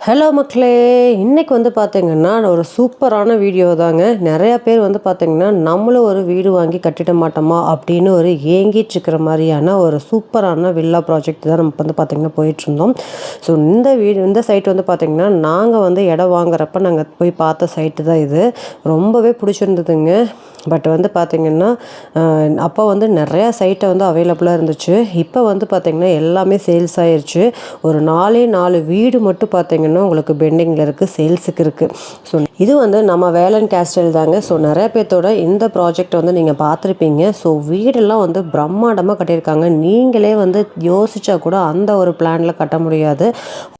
Hello மக்களே, இன்றைக்கி வந்து பார்த்திங்கன்னா ஒரு சூப்பரான வீடியோ தாங்க. நிறையா பேர் வந்து பார்த்திங்கன்னா நம்மளும் ஒரு வீடு வாங்கி கட்டிட மாட்டோமா அப்படின்னு ஒரு ஏங்கிட்டுருக்கிற மாதிரியான ஒரு சூப்பரான வில்லா ப்ராஜெக்ட் தான் நம்ம வந்து பார்த்திங்கன்னா போயிட்டுருந்தோம். ஸோ இந்த சைட் வந்து பார்த்திங்கன்னா நாங்கள் வந்து இடம் வாங்குறப்ப நாங்கள் போய் பார்த்த சைட்டு தான் இது. ரொம்பவே பிடிச்சிருந்ததுங்க. பட் வந்து பார்த்திங்கன்னா அப்போ வந்து நிறையா சைட்டை வந்து அவைலபிளாக இருந்துச்சு. இப்போ வந்து பார்த்திங்கன்னா எல்லாமே சேல்ஸ் ஆயிடுச்சு. ஒரு 4 வீடு மட்டும் பார்த்திங்கன்னா உங்களுக்கு பெண்டிங்கில் இருக்குது, சேல்ஸுக்கு இருக்குது. ஸோ இது வந்து நம்ம வேலன் கேஸ்டல் தாங்க. ஸோ நிறைய பேர்த்தோட இந்த ப்ராஜெக்ட் வந்து நீங்கள் பார்த்துருப்பீங்க. ஸோ வீடெல்லாம் வந்து பிரம்மாண்டமாக கட்டியிருக்காங்க. நீங்களே வந்து யோசிச்சா கூட அந்த ஒரு பிளானில் கட்ட முடியாது.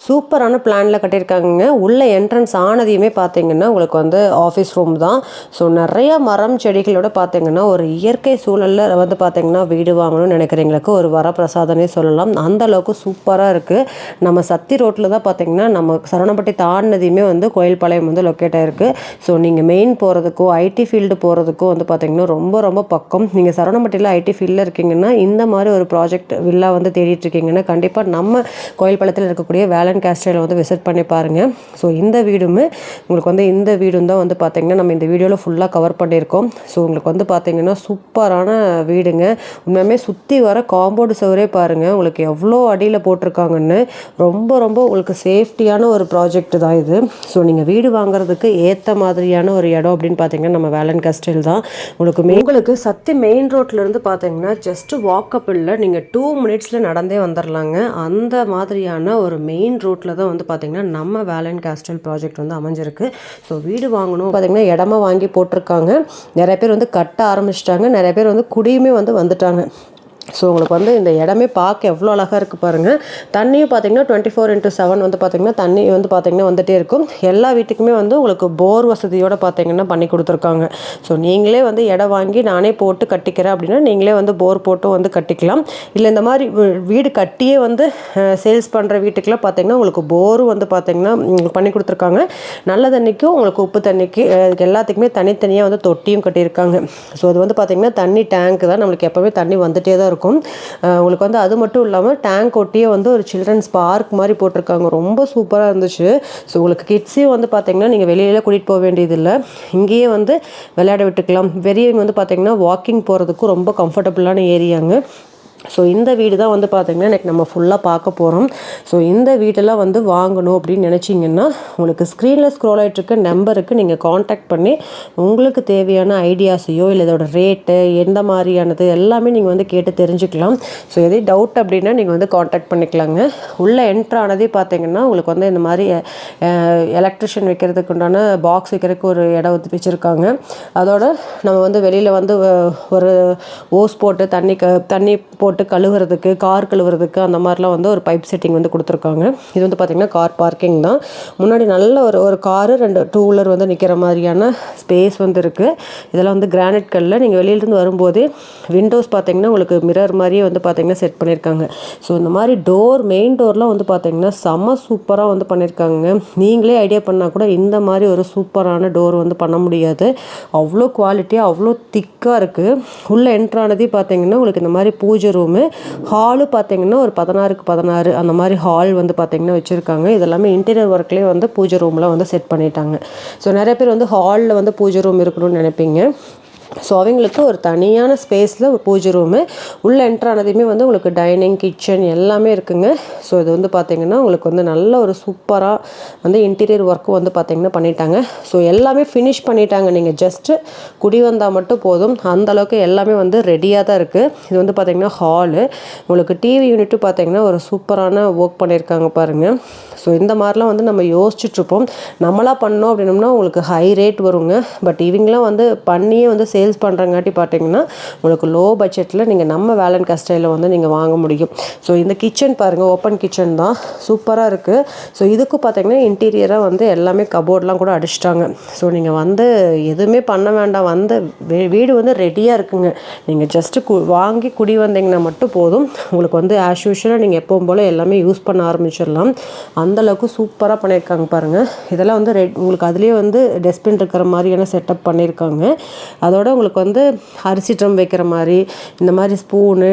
சூப்பரான பிளானில் கட்டியிருக்காங்க. உள்ள என்ட்ரன்ஸ் ஆனதையுமே பார்த்திங்கன்னா உங்களுக்கு வந்து ஆஃபீஸ் ரூம் தான். ஸோ நிறைய மரம் செடிகளோட பார்த்திங்கன்னா ஒரு இயற்கை சூழலில் வந்து பார்த்திங்கன்னா வீடு வாங்கணும்னு நினைக்கிறவங்களுக்கு ஒரு வரப்பிரசாதனே சொல்லலாம். அந்த அளவுக்கு சூப்பராக இருக்குது. நம்ம சத்தி ரோட்டில் தான் பார்த்திங்கன்னா நம்ம சரவணப்பட்டி தாண்டினதையுமே வந்து கோயில்பாளையம் வந்து லொக்கேட் ஆகிருக்கு. ஸோ நீங்கள் மெயின் போகிறதுக்கோ ஐடி ஃபீல்டு போகிறதுக்கோ வந்து பார்த்திங்கன்னா ரொம்ப ரொம்ப பக்கம். நீங்கள் சரவணப்பட்டியில் ஐடி ஃபீல்டில் இருக்கீங்கன்னா இந்த மாதிரி ஒரு ப்ராஜெக்ட் வில்லா வந்து தேடிட்டுருக்கீங்கன்னா கண்டிப்பாக நம்ம கோயில்பாளையத்தில் இருக்கக்கூடிய வேலன் கேஸ்டல் வந்து விசிட் பண்ணி பாருங்கள். ஸோ இந்த வீடுமே உங்களுக்கு வந்து இந்த வீடும் தான் வந்து பார்த்திங்கன்னா நம்ம இந்த வீடியோவில் ஃபுல்லாக கவர் பண்ணியிருக்கோம். ஸோ உங்களுக்கு வந்து பார்த்திங்கன்னா சூப்பரான வீடுங்க. உண்மையுமே சுற்றி வர காம்பவுண்டு சுவரே பாருங்கள் உங்களுக்கு எவ்வளோ அடியில் போட்டிருக்காங்கன்னு. ரொம்ப ரொம்ப உங்களுக்கு சேஃப்டியான ஒரு ப்ராஜெக்ட் தான் இது. ஸோ நீங்கள் வீடு வாங்குறதுக்கு ஏற்ற மாதிரியான ஒரு இடம் அப்படின்னு பார்த்தீங்கன்னா நம்ம வேலன் கேஸ்டல் தான். உங்களுக்கு சத்தி மெயின் ரோட்லேருந்து பார்த்தீங்கன்னா ஜஸ்ட் வாக்கப் இல்லை, நீங்கள் 2 மினிட்ஸில் நடந்தே வந்துடலாங்க. அந்த மாதிரியான ஒரு மெயின் ரோட்டில் தான் வந்து பார்த்திங்கன்னா நம்ம வேலன் கேஸ்டல் ப்ராஜெக்ட் வந்து அமைஞ்சிருக்கு. ஸோ வீடு வாங்கணும் பார்த்திங்கன்னா இடமா வாங்கி போட்டிருக்காங்க. நிறைய பேர் வந்து கட்ட ஆரம்பிச்சிட்டாங்க. நிறைய பேர் வந்து குடியுமே வந்துட்டாங்க. ஸோ உங்களுக்கு வந்து இந்த இடமே பார்க்க எவ்வளோ அழகாக இருக்குது பாருங்கள். தண்ணியும் பார்த்திங்கன்னா 24/7 வந்து பார்த்திங்கன்னா தண்ணி வந்து பார்த்திங்கன்னா வந்துகிட்டே இருக்கும். எல்லா வீட்டுக்குமே வந்து உங்களுக்கு போர் வசதியோடு பார்த்திங்கன்னா பண்ணி கொடுத்துருக்காங்க. ஸோ நீங்களே வந்து இடம் வாங்கி நானே போட்டு கட்டிக்கிறேன் அப்படின்னா நீங்களே வந்து போர் போட்டு வந்து கட்டிக்கலாம். இல்லை இந்த மாதிரி வீடு கட்டியே வந்து சேல்ஸ் பண்ணுற வீட்டுக்கெலாம் பார்த்திங்கன்னா உங்களுக்கு போரும் வந்து பார்த்திங்கன்னா பண்ணி கொடுத்துருக்காங்க. நல்ல தண்ணிக்கும் உங்களுக்கு உப்பு தண்ணிக்கு எல்லாத்துக்குமே தனித்தனியாக வந்து தொட்டியும் கட்டியிருக்காங்க. ஸோ அது வந்து பார்த்திங்கன்னா தண்ணி டேங்க் தான், நம்மளுக்கு எப்போவுமே தண்ணி வந்துகிட்டே தான் இருக்கும். உங்களுக்கு வந்து அது மட்டும் இல்லாமல் டேங்க் ஒட்டியே வந்து ஒரு சில்ட்ரன்ஸ் பார்க் மாதிரி போட்டிருக்காங்க. ரொம்ப சூப்பராக இருந்துச்சு. ஸோ உங்களுக்கு கிட்ஸையும் வந்து பார்த்திங்கன்னா நீங்கள் வெளியில கூட்டிகிட்டு போக வேண்டியதில்லை, இங்கேயே வந்து விளையாட விட்டுக்கலாம். பெரியவங்க வந்து பார்த்திங்கன்னா வாக்கிங் போகிறதுக்கும் ரொம்ப கம்ஃபர்டபுளான ஏரியாங்க. ஸோ இந்த வீடு தான் வந்து பார்த்திங்கன்னா இன்றைக்கி நம்ம ஃபுல்லாக பார்க்க போகிறோம். ஸோ இந்த வீடெல்லாம் வந்து வாங்கணும் அப்படின்னு நினச்சிங்கன்னா உங்களுக்கு ஸ்க்ரீனில் ஸ்க்ரோல் ஆகிட்டுருக்க நம்பருக்கு நீங்கள் காண்டாக்ட் பண்ணி உங்களுக்கு தேவையான ஐடியாஸையோ இல்லை இதோட ரேட்டு எந்த மாதிரியானது எல்லாமே நீங்கள் வந்து கேட்டு தெரிஞ்சுக்கலாம். ஸோ எதே டவுட் அப்படின்னா நீங்கள் வந்து காண்டாக்ட் பண்ணிக்கலாங்க. உள்ளே என்ட்ரானதே பார்த்திங்கன்னா உங்களுக்கு வந்து இந்த மாதிரி எலக்ட்ரிஷியன் வைக்கிறதுக்கு உண்டான பாக்ஸ் வைக்கிறதுக்கு ஒரு இடம் வந்து வச்சுருக்காங்க. அதோட நம்ம வந்து வெளியில் வந்து ஒரு ஓஸ் போட்டு தண்ணி போட்டு கழுவுறதுக்கு, கார் கழுவுறதுக்கு அந்த மாதிரிலாம் வந்து ஒரு பைப் செட்டிங் வந்து கொடுத்துருக்காங்க. இது வந்து பார்த்திங்கன்னா கார் பார்க்கிங் தான். முன்னாடி நல்ல ஒரு காரு 2 2 வீலர் வந்து நிற்கிற மாதிரியான ஸ்பேஸ் வந்து இருக்குது. இதெல்லாம் வந்து கிரானைட் கல்லில் நீங்கள் வெளியிலேருந்து வரும்போதே விண்டோஸ் பார்த்திங்கன்னா உங்களுக்கு மிரர் மாதிரியே வந்து பார்த்திங்கன்னா செட் பண்ணியிருக்காங்க. ஸோ இந்த மாதிரி மெயின் டோர்லாம் வந்து பார்த்திங்கன்னா செம்ம சூப்பராக வந்து பண்ணியிருக்காங்க. நீங்களே ஐடியா பண்ணால் கூட இந்த மாதிரி ஒரு சூப்பரான டோர் வந்து பண்ண முடியாது. அவ்வளோ குவாலிட்டியாக அவ்வளோ திக்காக இருக்குது. உள்ளே என்ட்ரானதே பார்த்திங்கன்னா உங்களுக்கு இந்த மாதிரி பூஜை ரூமு, ஹாலு பார்த்திங்கன்னா ஒரு 16x16 அந்த மாதிரி ஹால் வந்து பார்த்திங்கன்னா வச்சுருக்காங்க. இதெல்லாமே இன்டீரியர் ஒர்க்லேயே வந்து பூஜை ரூமில் வந்து செட் பண்ணிட்டாங்க. ஸோ நிறைய பேர் வந்து ஹாலில் வந்து பூஜை ரூம் இருக்கணும்னு நினைப்பீங்க. ஸோ அவங்களுக்கு ஒரு தனியான ஸ்பேஸில் ஒரு பூஜை ரூமு, உள்ளே என்ட்ரானதையுமே வந்து உங்களுக்கு டைனிங் கிச்சன் எல்லாமே இருக்குங்க. ஸோ இது வந்து பார்த்திங்கன்னா உங்களுக்கு வந்து நல்ல ஒரு சூப்பராக வந்து இன்டீரியர் ஒர்க்கும் வந்து பார்த்திங்கன்னா பண்ணிட்டாங்க. ஸோ எல்லாமே ஃபினிஷ் பண்ணிட்டாங்க. நீங்கள் ஜஸ்ட்டு குடி வந்தால் மட்டும் போதும், அந்தளவுக்கு எல்லாமே வந்து ரெடியாக தான் இருக்குது. இது வந்து பார்த்திங்கன்னா ஹாலு, உங்களுக்கு டிவி யூனிட்டும் பார்த்திங்கன்னா ஒரு சூப்பரான ஒர்க் பண்ணியிருக்காங்க பாருங்கள். ஸோ இந்த மாதிரிலாம் வந்து நம்ம யோசிச்சுட்ருப்போம், நம்மளாக பண்ணோம் அப்படின்னோம்னா உங்களுக்கு ஹை ரேட் வருங்க. பட் இவங்களாம் வந்து பண்ணியே வந்து சேல்ஸ் பண்ணுறங்காட்டி பார்த்திங்கன்னா உங்களுக்கு லோ பட்ஜெட்டில் நீங்கள் நம்ம வேலன் கேஸ்டலில் வந்து நீங்கள் வாங்க முடியும். ஸோ இந்த கிச்சன் பாருங்கள், ஓப்பன் கிச்சன் தான், சூப்பராக இருக்குது. ஸோ இதுக்கு பார்த்திங்கன்னா இன்டீரியராக வந்து எல்லாமே கபோர்ட்லாம் கூட அடிச்சிட்டாங்க. ஸோ நீங்கள் வந்து எதுவுமே பண்ண வேண்டாம், வந்து வீடு வந்து ரெடியாக இருக்குங்க. நீங்கள் ஜஸ்ட்டு வாங்கி குடி வந்தீங்கன்னா மட்டும் போதும். உங்களுக்கு வந்து ஆஸ் யூஷுவலாக நீங்கள் எப்பவும் போல் எல்லாமே யூஸ் பண்ண ஆரம்பிச்சிடலாம். அந்தளவுக்கு சூப்பராக பண்ணியிருக்காங்க பாருங்கள். இதெல்லாம் வந்து உங்களுக்கு அதுலேயே வந்து டஸ்ட்பின் இருக்கிற மாதிரியான செட்டப் பண்ணியிருக்காங்க. அதோட அதோட உங்களுக்கு வந்து அரிசி ட்ரம் வைக்கிற மாதிரி, இந்த மாதிரி ஸ்பூனு,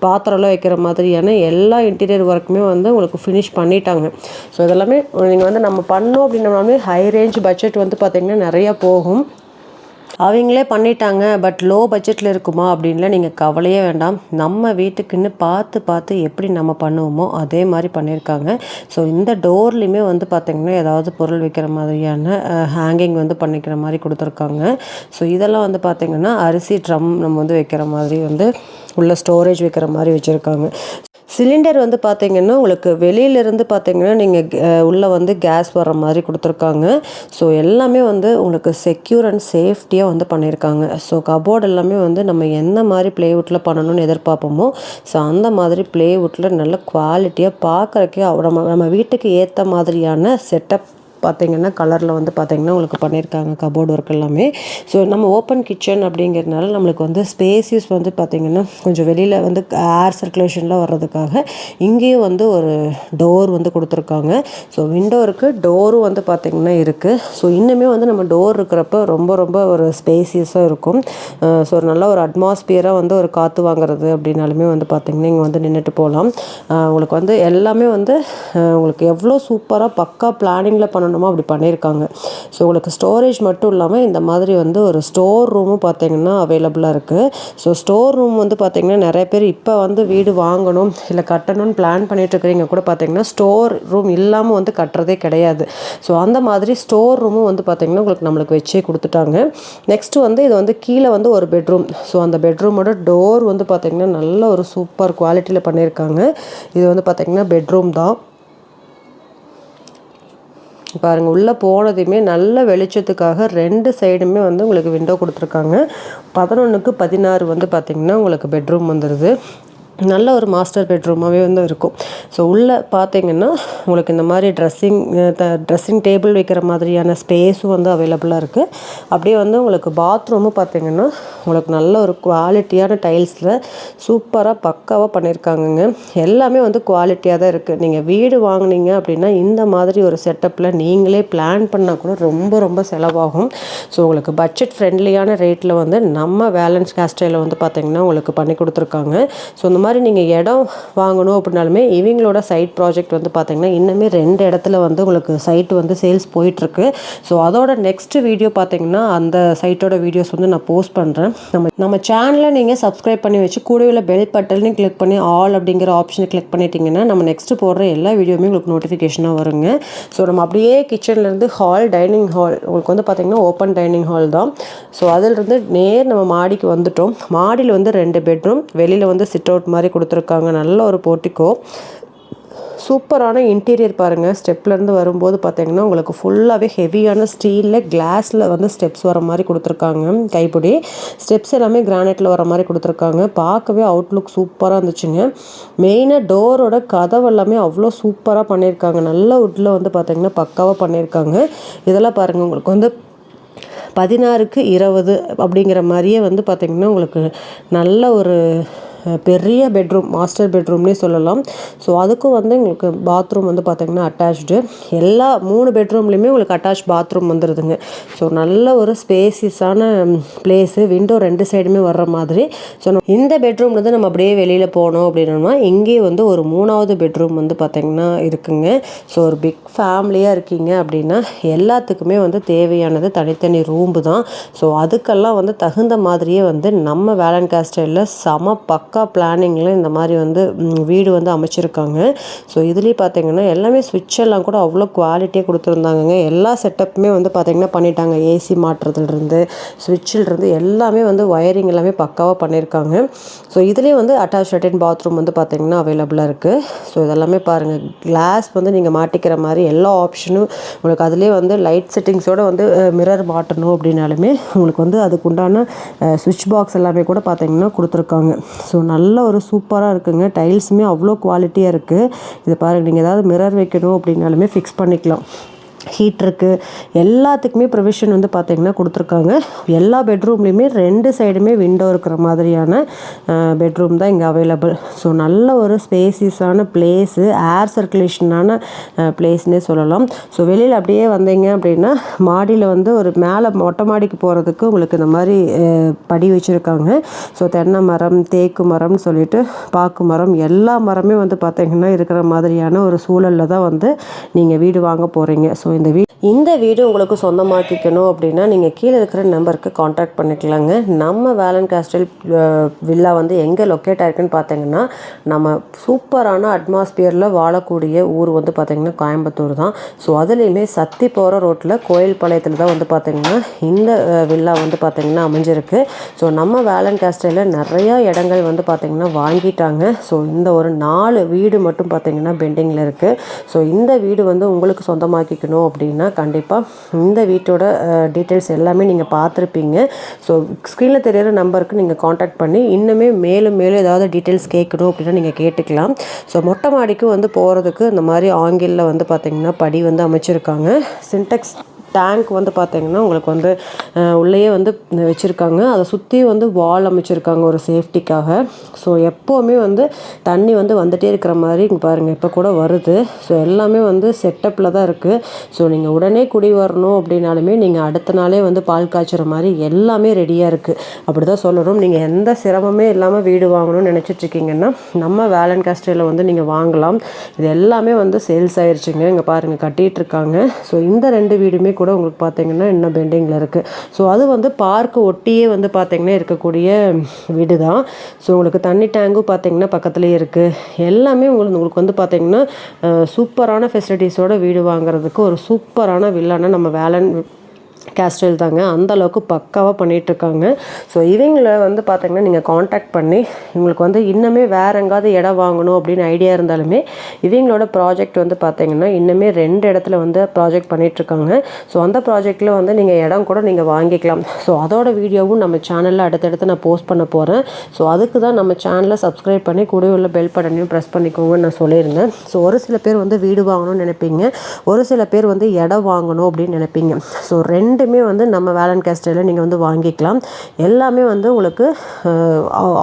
பாத்திரம்லாம் வைக்கிற மாதிரியான எல்லா இன்டீரியர் ஒர்க்குமே வந்து உங்களுக்கு ஃபினிஷ் பண்ணிட்டாங்க. ஸோ இதெல்லாமே நீங்கள் வந்து நம்ம பண்ணோம் அப்படின்னோம்னாலே ஹை ரேஞ்ச் பட்ஜெட் வந்து பார்த்திங்கன்னா நிறையா போகும். அவங்களே பண்ணிட்டாங்க, பட் லோ பட்ஜெட்டில் இருக்குமா அப்படின்லாம் நீங்கள் கவலையே வேண்டாம். நம்ம வீட்டுக்குன்னு பார்த்து எப்படி நம்ம பண்ணுவோமோ அதே மாதிரி பண்ணியிருக்காங்க. ஸோ இந்த டோர்லேயுமே வந்து பார்த்திங்கன்னா ஏதாவது பொருள் வைக்கிற மாதிரியான ஹேங்கிங் வந்து பண்ணிக்கிற மாதிரி கொடுத்துருக்காங்க. ஸோ இதெல்லாம் வந்து பார்த்திங்கன்னா அரிசி ட்ரம் நம்ம வந்து வைக்கிற மாதிரி வந்து உள்ள ஸ்டோரேஜ் வைக்கிற மாதிரி வச்சுருக்காங்க. சிலிண்டர் வந்து பார்த்திங்கன்னா உங்களுக்கு வெளியிலேருந்து பார்த்திங்கன்னா நீங்கள் உள்ளே வந்து கேஸ் வர்ற மாதிரி கொடுத்துருக்காங்க. ஸோ எல்லாமே வந்து உங்களுக்கு செக்யூர் அண்ட் சேஃப்டியாக வந்து பண்ணியிருக்காங்க. ஸோ கபோர்டு எல்லாமே வந்து நம்ம எந்த மாதிரி ப்ளேவுட்டில் பண்ணணும்னு எதிர்பார்ப்போமோ ஸோ அந்த மாதிரி ப்ளேவுட்டில் நல்ல குவாலிட்டியாக பார்க்குறக்கே நம்ம வீட்டுக்கு ஏற்ற மாதிரியான செட்டப் பார்த்திங்கன்னா கலரில் வந்து பார்த்திங்கன்னா உங்களுக்கு பண்ணியிருக்காங்க கபோர்டு ஒர்க் எல்லாமே. ஸோ நம்ம ஓப்பன் கிச்சன் அப்படிங்கிறதுனால நம்மளுக்கு வந்து ஸ்பேசியஸ் வந்து பார்த்திங்கன்னா கொஞ்சம் வெளியில் வந்து ஏர் சர்க்குலேஷன்லாம் வர்றதுக்காக இங்கேயும் வந்து ஒரு டோர் வந்து கொடுத்துருக்காங்க. ஸோ விண்டோ இருக்குது, டோரும் வந்து பார்த்திங்கன்னா இருக்குது. ஸோ இன்னுமே வந்து நம்ம டோர் இருக்கிறப்ப ரொம்ப ஒரு ஸ்பேசியஸாக இருக்கும். ஸோ ஒரு நல்ல ஒரு அட்மாஸ்பியராக வந்து ஒரு காற்று வாங்குறது அப்படின்னாலுமே வந்து பார்த்திங்கன்னா இங்கே வந்து நின்றுட்டு போகலாம். உங்களுக்கு வந்து எல்லாமே வந்து உங்களுக்கு எவ்வளோ சூப்பராக பக்கா பிளானிங்கில் பண்ணணுமோ அப்படி பண்ணியிருக்காங்க. ஸோ உங்களுக்கு ஸ்டோரேஜ் மட்டும் இல்லாமல் இந்த மாதிரி வந்து ஒரு ஸ்டோர் ரூமும் பார்த்திங்கன்னா அவைலபிளாக இருக்குது. ஸோ ஸ்டோர் ரூம் வந்து பார்த்திங்கன்னா நிறைய பேர் இப்போ வந்து வீடு வாங்கணும் இல்லை கட்டணும்னு பிளான் பண்ணிட்டு இருக்கிறீங்க கூட பார்த்திங்கன்னா ஸ்டோர் ரூம் இல்லாமல் வந்து கட்டுறதே கிடையாது. ஸோ அந்த மாதிரி ஸ்டோர் ரூமும் வந்து பார்த்திங்கன்னா உங்களுக்கு நம்மளுக்கு வச்சே கொடுத்துட்டாங்க. நெக்ஸ்ட்டு வந்து இது வந்து கீழே வந்து ஒரு பெட்ரூம். ஸோ அந்த பெட்ரூமோட டோர் வந்து பார்த்திங்கன்னா நல்ல ஒரு சூப்பர் குவாலிட்டியில் பண்ணியிருக்காங்க. இது வந்து பார்த்திங்கன்னா பெட்ரூம் தான். பாருங்கள், உள்ளே போனதுமே நல்ல வெளிச்சத்துக்காக 2 சைடுமே வந்து உங்களுக்கு விண்டோ கொடுத்துருக்காங்க. 11க்கு 16 வந்து பார்த்திங்கன்னா உங்களுக்கு பெட்ரூம் வந்துடுது. நல்ல ஒரு மாஸ்டர் பெட்ரூமாகவே வந்து இருக்கும். ஸோ உள்ளே பார்த்தீங்கன்னா உங்களுக்கு இந்த மாதிரி ட்ரெஸ்ஸிங் டேபிள் வைக்கிற மாதிரியான ஸ்பேஸும் வந்து அவைலபிளாக இருக்குது. அப்படியே வந்து உங்களுக்கு பாத்ரூமும் பார்த்திங்கன்னா உங்களுக்கு நல்ல ஒரு குவாலிட்டியான டைல்ஸில் சூப்பராக பக்காவாக பண்ணியிருக்காங்கங்க. எல்லாமே வந்து குவாலிட்டியாக தான் இருக்குது. நீங்கள் வீடு வாங்கினீங்க அப்படின்னா இந்த மாதிரி ஒரு செட்டப்பில் நீங்களே பிளான் பண்ணால் கூட ரொம்ப செலவாகும். ஸோ உங்களுக்கு பட்ஜெட் ஃப்ரெண்ட்லியான ரேட்டில் வந்து நம்ம வேலன்ஸ் கேஸ்டைலில் வந்து பார்த்திங்கன்னா உங்களுக்கு பண்ணி கொடுத்துருக்காங்க. ஸோ இந்த மாதிரி நீங்கள் இடம் வாங்கணும் அப்படின்னாலுமே இவங்களோட சைட் ப்ராஜெக்ட் வந்து பார்த்திங்கன்னா இன்னுமே 2 இடத்துல வந்து உங்களுக்கு சைட்டு வந்து சேல்ஸ் போயிட்டுருக்கு. ஸோ அதோட நெக்ஸ்ட் வீடியோ பார்த்திங்கன்னா அந்த சைட்டோட வீடியோஸ் வந்து நான் போஸ்ட் பண்ணுறேன். நம்ம சேனலை நீங்கள் சப்ஸ்கிரைப் பண்ணி வச்சு கூடவே பெல் பட்டனையும் கிளிக் பண்ணி ஆல் அப்படிங்கிற ஆப்ஷனை கிளிக் பண்ணிட்டீங்கன்னா நம்ம நெக்ஸ்ட்டு போடுற எல்லா வீடியோவுமே உங்களுக்கு நோட்டிஃபிகேஷனாக வருங்க. ஸோ நம்ம அப்படியே கிச்சன்லேருந்து டைனிங் ஹால் உங்களுக்கு வந்து பார்த்திங்கன்னா ஓப்பன் டைனிங் ஹால் தான். ஸோ அதிலிருந்து நம்ம மாடிக்கு வந்துட்டோம். மாடியில் வந்து 2 பெட்ரூம், வெளியில் வந்து சிட் அவுட் மாதிரி கொடுத்துருக்காங்க. நல்ல ஒரு போர்ட்டிகோ, சூப்பரான இன்டீரியர் பாருங்கள். ஸ்டெப்லேருந்து வரும்போது பார்த்திங்கன்னா உங்களுக்கு ஃபுல்லாகவே ஹெவியான ஸ்டீலில் கிளாஸில் வந்து ஸ்டெப்ஸ் வர மாதிரி கொடுத்துருக்காங்க. கைப்பிடி ஸ்டெப்ஸ் எல்லாமே கிரானைட்டில் வர மாதிரி கொடுத்துருக்காங்க. பார்க்கவே அவுட்லுக் சூப்பராக இருந்துச்சுங்க. மெயினாக டோரோட கதவு எல்லாமே அவ்வளோ சூப்பராக பண்ணியிருக்காங்க. நல்ல வுட்டில் வந்து பார்த்திங்கன்னா பக்காவாக பண்ணியிருக்காங்க. இதெல்லாம் பாருங்கள், உங்களுக்கு வந்து 16க்கு 20 அப்படிங்கிற மாதிரியே வந்து பார்த்திங்கன்னா உங்களுக்கு நல்ல ஒரு பெரிய பெட்ரூம், மாஸ்டர் பெட்ரூம்னே சொல்லலாம். ஸோ அதுக்கும் வந்து உங்களுக்கு பாத்ரூம் வந்து பார்த்திங்கன்னா அட்டாச்டு. எல்லா 3 பெட்ரூம்லேயுமே உங்களுக்கு அட்டாச் பாத்ரூம் வந்துடுதுங்க. ஸோ நல்ல ஒரு ஸ்பேசியஸான பிளேஸு, விண்டோ 2 சைடுமே வர்ற மாதிரி. ஸோ இந்த பெட்ரூம் வந்து நம்ம அப்படியே வெளியில் போனோம் அப்படின்னா இங்கேயே வந்து ஒரு 3வது பெட்ரூம் வந்து பார்த்திங்கன்னா இருக்குங்க. ஸோ ஒரு பிக் ஃபேமிலியாக இருக்கீங்க அப்படின்னா எல்லாத்துக்குமே வந்து தேவையானது தனித்தனி ரூம்பு தான். ஸோ அதுக்கெல்லாம் வந்து தகுந்த மாதிரியே வந்து நம்ம வேலன் கேஸ்டைலில் செம பக்கா பிளானிங்கில் இந்த மாதிரி வந்து வீடு வந்து அமைச்சிருக்காங்க. ஸோ இதுலேயே பார்த்திங்கன்னா எல்லாமே ஸ்விட்ச் எல்லாம் கூட அவ்வளோ குவாலிட்டியாக கொடுத்துருந்தாங்கங்க. எல்லா செட்டப்புமே வந்து பார்த்திங்கன்னா பண்ணிட்டாங்க. ஏசி மாட்டுறதுலேருந்து ஸ்விட்சிலிருந்து எல்லாமே வந்து ஒயரிங் எல்லாமே பக்காவாக பண்ணியிருக்காங்க. ஸோ இதுலேயே வந்து அட்டாச் லெட்டின் பாத்ரூம் வந்து பார்த்திங்கன்னா அவைலபிளாக இருக்குது. ஸோ இதெல்லாமே பாருங்கள், கிளாஸ் வந்து நீங்கள் மாட்டிக்கிற மாதிரி எல்லா ஆப்ஷனும் உங்களுக்கு அதிலே வந்து லைட் செட்டிங்ஸோடு வந்து மிரர் மாட்டணும் அப்படின்னாலுமே உங்களுக்கு வந்து அதுக்குண்டான ஸ்விட்ச் பாக்ஸ் எல்லாமே கூட பார்த்திங்கன்னா கொடுத்துருக்காங்க. ஸோ நல்ல ஒரு சூப்பராக இருக்குங்க. டைல்ஸுமே அவ்வளோ குவாலிட்டியாக இருக்குது. இது பாருங்கள், நீங்கள் ஏதாவது மிரர் வைக்கணும் அப்படின்னாலுமே ஃபிக்ஸ் பண்ணிக்கலாம். ஹீட் இருக்குது, எல்லாத்துக்குமே ப்ரொவிஷன் வந்து பார்த்திங்கன்னா கொடுத்துருக்காங்க. எல்லா பெட்ரூம்லேயுமே 2 சைடுமே விண்டோ இருக்கிற மாதிரியான பெட்ரூம் தான் இங்கே அவைலபிள். ஸோ நல்ல ஒரு ஸ்பேசியஸான பிளேஸு, ஏர் சர்க்குலேஷனான பிளேஸ்னே சொல்லலாம். ஸோ வெளியில் அப்படியே வந்தீங்க அப்படின்னா மாடியில் வந்து ஒரு மேலே மொட்டை மாடிக்கு போகிறதுக்கு உங்களுக்கு இந்த மாதிரி படி வச்சுருக்காங்க. ஸோ தென்னை மரம், தேக்கு மரம்னு சொல்லிட்டு பாக்கு மரம், எல்லா மரமே வந்து பார்த்திங்கன்னா இருக்கிற மாதிரியான ஒரு சூழலில் தான் வந்து நீங்கள் வீடு வாங்க போகிறீங்க. ஸோ இந்த வீடு உங்களுக்கு சொந்தமாக்கிக்கணும் அப்படின்னா நீங்கள் கீழே இருக்கிற நம்பருக்கு காண்டாக்ட் பண்ணிக்கலாங்க. நம்ம வேலன் கேஸ்டல் வில்லா வந்து எங்கே லொக்கேட் ஆகிருக்குன்னு பார்த்தீங்கன்னா, நம்ம சூப்பரான அட்மாஸ்பியரில் வாழக்கூடிய ஊர் வந்து பார்த்திங்கன்னா கோயம்புத்தூர் தான். ஸோ அதுலேயுமே சத்தி போகிற ரோட்டில் கோயில்பாளையத்தில் தான் வந்து பார்த்திங்கன்னா இந்த வில்லா வந்து பார்த்திங்கன்னா அமைஞ்சிருக்கு. ஸோ நம்ம வேலன் கேஸ்டலில் நிறையா இடங்கள் வந்து பார்த்திங்கன்னா வாங்கிட்டாங்க. ஸோ இந்த ஒரு 4 வீடு மட்டும் பார்த்திங்கன்னா பெண்டிங்கில் இருக்குது. ஸோ இந்த வீடு வந்து உங்களுக்கு சொந்தமாக்கிக்கணும் அப்படின்னா கண்டிப்பாக இந்த வீட்டோட டீட்டெயில்ஸ் எல்லாமே நீங்கள் பார்த்துருப்பீங்க. ஸோ ஸ்க்ரீனில் தெரியிற நம்பருக்கு நீங்கள் காண்டாக்ட் பண்ணி இன்னுமே மேலும் ஏதாவது டீட்டெயில்ஸ் கேட்கணும் அப்படின்னா நீங்கள் கேட்டுக்கலாம். ஸோ மொட்டை மாடிக்கு வந்து போகிறதுக்கு இந்த மாதிரி ஆங்கிளில் வந்து பார்த்திங்கன்னா படி வந்து அமைச்சிருக்காங்க. சின்டெக்ஸ் டேங்க் வந்து பார்த்திங்கன்னா உங்களுக்கு வந்து உள்ளேயே வந்து வச்சுருக்காங்க. அதை சுற்றி வந்து வால் அமைச்சிருக்காங்க ஒரு சேஃப்டிக்காக. ஸோ எப்போவுமே வந்து தண்ணி வந்து வந்துகிட்டே இருக்கிற மாதிரி இங்கே பாருங்கள், இப்போ கூட வருது. ஸோ எல்லாமே வந்து செட்டப்பில் தான் இருக்குது. ஸோ நீங்கள் உடனே குடி வரணும் அப்படின்னாலுமே நீங்கள் அடுத்த நாளே வந்து பால் காய்ச்சுற மாதிரி எல்லாமே ரெடியாக இருக்குது. அப்படி தான் சொல்லணும். நீங்கள் எந்த சிரமமே இல்லாமல் வீடு வாங்கணும்னு நினச்சிட்ருக்கீங்கன்னா நம்ம வேலன் கேஸ்டலில் வந்து நீங்கள் வாங்கலாம். இது எல்லாமே வந்து சேல்ஸ் ஆயிடுச்சுங்க. இங்கே பாருங்கள் கட்டிகிட்ருக்காங்க. ஸோ இந்த 2 வீடுமே கூட உங்களுக்கு பார்த்தீங்கன்னா இன்னும் பெண்டிங்கில் இருக்குது. ஸோ அது வந்து பார்க்கு ஒட்டியே வந்து பார்த்திங்கன்னா இருக்கக்கூடிய வீடு தான். ஸோ உங்களுக்கு தண்ணி டேங்கும் பார்த்திங்கன்னா பக்கத்துலேயே இருக்குது. எல்லாமே உங்களுக்கு வந்து பார்த்திங்கன்னா சூப்பரான ஃபெசிலிட்டிஸோட வீடு வாங்குறதுக்கு ஒரு சூப்பரான வில்லான நம்ம வேலன் கேஸ்டல் தாங்க. அந்தளவுக்கு பக்காவாக பண்ணிகிட்ருக்காங்க. ஸோ இவங்கள வந்து பார்த்திங்கன்னா நீங்கள் காண்டாக்ட் பண்ணி உங்களுக்கு வந்து இன்னுமே வேறு எங்காவது இடம் வாங்கணும் அப்படின்னு ஐடியா இருந்தாலுமே இவங்களோட ப்ராஜெக்ட் வந்து பார்த்திங்கன்னா இன்னுமே 2 இடத்துல வந்து ப்ராஜெக்ட் பண்ணிகிட்ருக்காங்க. ஸோ அந்த ப்ராஜெக்டில் வந்து நீங்கள் இடம் கூட நீங்கள் வாங்கிக்கலாம். ஸோ அதோட வீடியோவும் நம்ம சேனலில் அடுத்தடுத்து நான் போஸ்ட் பண்ண போகிறேன். ஸோ அதுக்கு தான் நம்ம சேனலை சப்ஸ்கிரைப் பண்ணி கூட உள்ள பெல் பட்டனையும் ப்ரெஸ் பண்ணிக்கோங்கன்னு நான் சொல்லியிருந்தேன். ஸோ ஒரு சில பேர் வந்து வீடு வாங்கணும்னு நினைப்பீங்க, ஒரு சில பேர் வந்து இடம் வாங்கணும் அப்படின்னு நினைப்பீங்க. ஸோ 2மே வந்து நம்ம வேலன் கேஸ்டலில் நீங்கள் வந்து வாங்கிக்கலாம். எல்லாமே வந்து உங்களுக்கு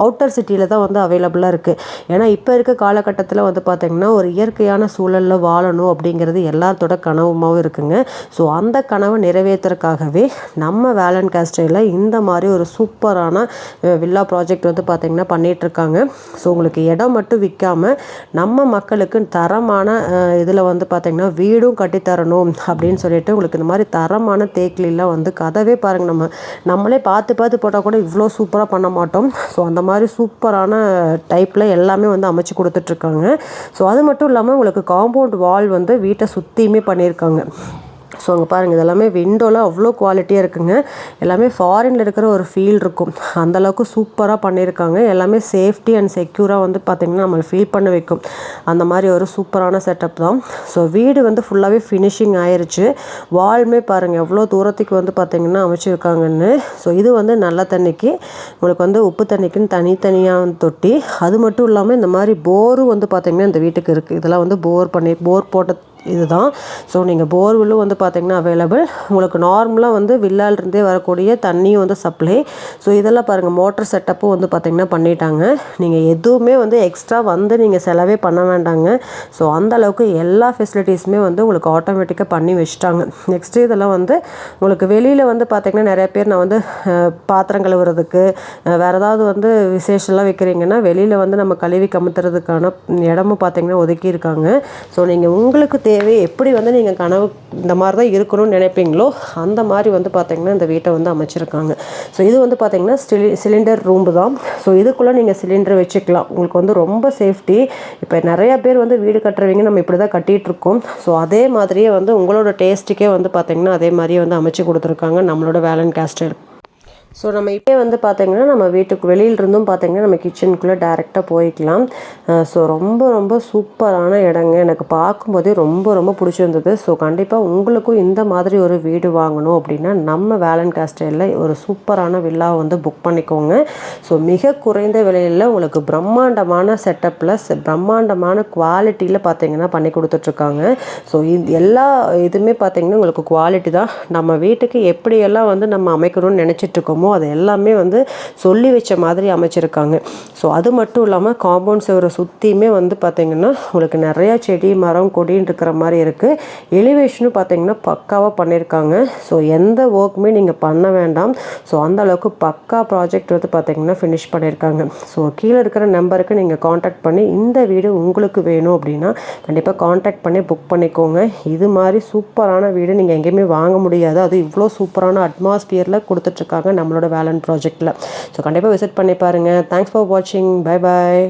அவுட்டர் சிட்டியில் தான் வந்து அவைலபிளாக இருக்குது. ஏன்னா இப்போ இருக்க காலகட்டத்தில் வந்து பார்த்திங்கன்னா ஒரு இயற்கையான சூழலில் வாழணும் அப்படிங்கிறது எல்லாத்தோட கனவுமாகவும் இருக்குங்க. ஸோ அந்த கனவை நிறைவேற்றுறதுக்காகவே நம்ம வேலன் கேஸ்டலில் இந்த மாதிரி ஒரு சூப்பரான வில்லா ப்ராஜெக்ட் வந்து பார்த்திங்கன்னா பண்ணிகிட்ருக்காங்க. ஸோ உங்களுக்கு இடம் மட்டும் விற்காமல் நம்ம மக்களுக்கு தரமான இதில் வந்து பார்த்திங்கன்னா வீடும் கட்டித்தரணும் அப்படின்னு சொல்லிட்டு உங்களுக்கு இந்த மாதிரி தரமான தேக்கிலாம் வந்து கதவே பாருங்கள், நம்மளே பார்த்து போட்டால் கூட இவ்வளோ சூப்பராக பண்ண மாட்டோம். ஸோ அந்த மாதிரி சூப்பரான டைப்பில் எல்லாமே வந்து அமைச்சு கொடுத்துட்ருக்காங்க. ஸோ அது மட்டும் இல்லாமல் உங்களுக்கு காம்பவுண்ட் வால் வந்து வீட்டை சுற்றியுமே பண்ணியிருக்காங்க. ஸோ அங்கே பாருங்கள், இதெல்லாமே விண்டோலாம் அவ்வளோ குவாலிட்டியாக இருக்குங்க. எல்லாமே ஃபாரினில் இருக்கிற ஒரு ஃபீல் இருக்கும், அந்தளவுக்கு சூப்பராக பண்ணியிருக்காங்க. எல்லாமே சேஃப்டி அண்ட் செக்யூராக வந்து பார்த்திங்கன்னா நம்மளை ஃபீல் பண்ண வைக்கும். அந்த மாதிரி ஒரு சூப்பரான செட்டப் தான். ஸோ வீடு வந்து ஃபுல்லாகவே ஃபினிஷிங் ஆயிடுச்சு. வால்மே பாருங்கள் எவ்வளோ தூரத்துக்கு வந்து பார்த்திங்கன்னா அமைச்சிருக்காங்கன்னு. ஸோ இது வந்து நல்ல தண்ணிக்கு, உங்களுக்கு வந்து உப்பு தண்ணிக்குன்னு தனித்தனியாக தொட்டி. அது மட்டும் இல்லாமல் இந்த மாதிரி போரும் வந்து பார்த்திங்கன்னா இந்த வீட்டுக்கு இருக்குது. இதெல்லாம் வந்து போர் போட்ட இதுதான். ஸோ நீங்கள் போர்வெல்லும் வந்து பார்த்திங்கன்னா அவைலபிள். உங்களுக்கு நார்மலாக வந்து வில்லாலிருந்தே வரக்கூடிய தண்ணியும் வந்து சப்ளை. ஸோ இதெல்லாம் பாருங்கள் மோட்டர் செட்டப்பும் வந்து பார்த்திங்கன்னா பண்ணிட்டாங்க. நீங்கள் எதுவுமே வந்து எக்ஸ்ட்ரா வந்து நீங்கள் செலவே பண்ண வேண்டாங்க. ஸோ அந்தளவுக்கு எல்லா ஃபெசிலிட்டிஸுமே வந்து உங்களுக்கு ஆட்டோமேட்டிக்காக பண்ணி வச்சுட்டாங்க. நெக்ஸ்ட்டு இதெல்லாம் வந்து உங்களுக்கு வெளியில் வந்து பார்த்திங்கன்னா நிறைய பேர் நான் வந்து பாத்திரம் கழுவுறதுக்கு வேறு ஏதாவது வந்து விசேஷம்லாம் வைக்கிறீங்கன்னா வெளியில் வந்து நம்ம கழுவி கமுத்துறதுக்கான இடமும் பார்த்திங்கன்னா ஒதுக்கியிருக்காங்க. ஸோ நீங்கள் உங்களுக்கு எப்படி வந்து நீங்கள் கனவு இந்த மாதிரி தான் இருக்கணும்னு நினைப்பீங்களோ அந்த மாதிரி வந்து பார்த்திங்கன்னா இந்த வீட்டை வந்து அமைச்சிருக்காங்க. ஸோ இது வந்து பார்த்திங்கன்னா சிலிண்டர் ரூம்பு தான். ஸோ இதுக்குள்ளே நீங்கள் சிலிண்டர் வச்சுக்கலாம். உங்களுக்கு வந்து ரொம்ப சேஃப்டி. இப்போ நிறையா பேர் வந்து வீடு கட்டுறவங்க நம்ம இப்படி தான் கட்டிகிட்ருக்கோம். ஸோ அதே மாதிரியே வந்து உங்களோட டேஸ்ட்டுக்கே வந்து பார்த்திங்கன்னா அதே மாதிரியே வந்து அமைச்சு கொடுத்துருக்காங்க நம்மளோட வேலன் கேஸ்டல். ஸோ நம்ம இப்போ வந்து பார்த்திங்கன்னா நம்ம வீட்டுக்கு வெளியிலிருந்தும் பார்த்திங்கன்னா நம்ம கிச்சனுக்குள்ளே டைரெக்டாக போய்க்கலாம். ஸோ ரொம்ப ரொம்ப சூப்பரான இடங்க. எனக்கு பார்க்கும்போதே ரொம்ப ரொம்ப பிடிச்சிருந்தது. ஸோ கண்டிப்பாக உங்களுக்கும் இந்த மாதிரி ஒரு வீடு வாங்கணும் அப்படின்னா நம்ம வேலன் கேஸ்டலில் ஒரு சூப்பரான வில்லாவை வந்து புக் பண்ணிக்கோங்க. ஸோ மிக குறைந்த விலையில் உங்களுக்கு பிரம்மாண்டமான செட்டப்பில் பிரம்மாண்டமான குவாலிட்டியில் பார்த்திங்கன்னா பண்ணி கொடுத்துட்ருக்காங்க. ஸோ எல்லா இதுவுமே பார்த்திங்கன்னா உங்களுக்கு குவாலிட்டி தான். நம்ம வீட்டுக்கு எப்படியெல்லாம் வந்து நம்ம அமைக்கணும்னு நினச்சிட்ருக்கோமோ அது எல்லாமே வந்து சொல்லி வச்ச மாதிரி அமைச்சிருக்காங்க. ஸோ அது மட்டும் இல்லாமல் காம்பவுண்ட் சுவரை சுற்றியுமே வந்து பார்த்திங்கன்னா உங்களுக்கு நிறையா செடி மரம் கொடின்னு இருக்கிற மாதிரி இருக்குது. எலிவேஷனும் பார்த்திங்கன்னா பக்காவாக பண்ணியிருக்காங்க. ஸோ எந்த ஒர்க்குமே நீங்கள் பண்ண வேண்டாம். ஸோ அந்த அளவுக்கு பக்கா ப்ராஜெக்ட் வந்து பார்த்திங்கன்னா ஃபினிஷ் பண்ணியிருக்காங்க. ஸோ கீழே இருக்கிற நம்பருக்கு நீங்கள் காண்டாக்ட் பண்ணி இந்த வீடு உங்களுக்கு வேணும் அப்படின்னா கண்டிப்பாக காண்டாக்ட் பண்ணி புக் பண்ணிக்கோங்க. இது மாதிரி சூப்பரான வீடு நீங்கள் எங்கேயுமே வாங்க முடியாது. அது இவ்வளோ சூப்பரான அட்மாஸ்பியரில் கொடுத்துட்ருக்காங்க நம்மளோட வேலன் ப்ராஜெக்டில். ஸோ கண்டிப்பாக விசிட் பண்ணி பாருங்கள். தேங்க்ஸ் ஃபார் வாட்சிங். Bye bye.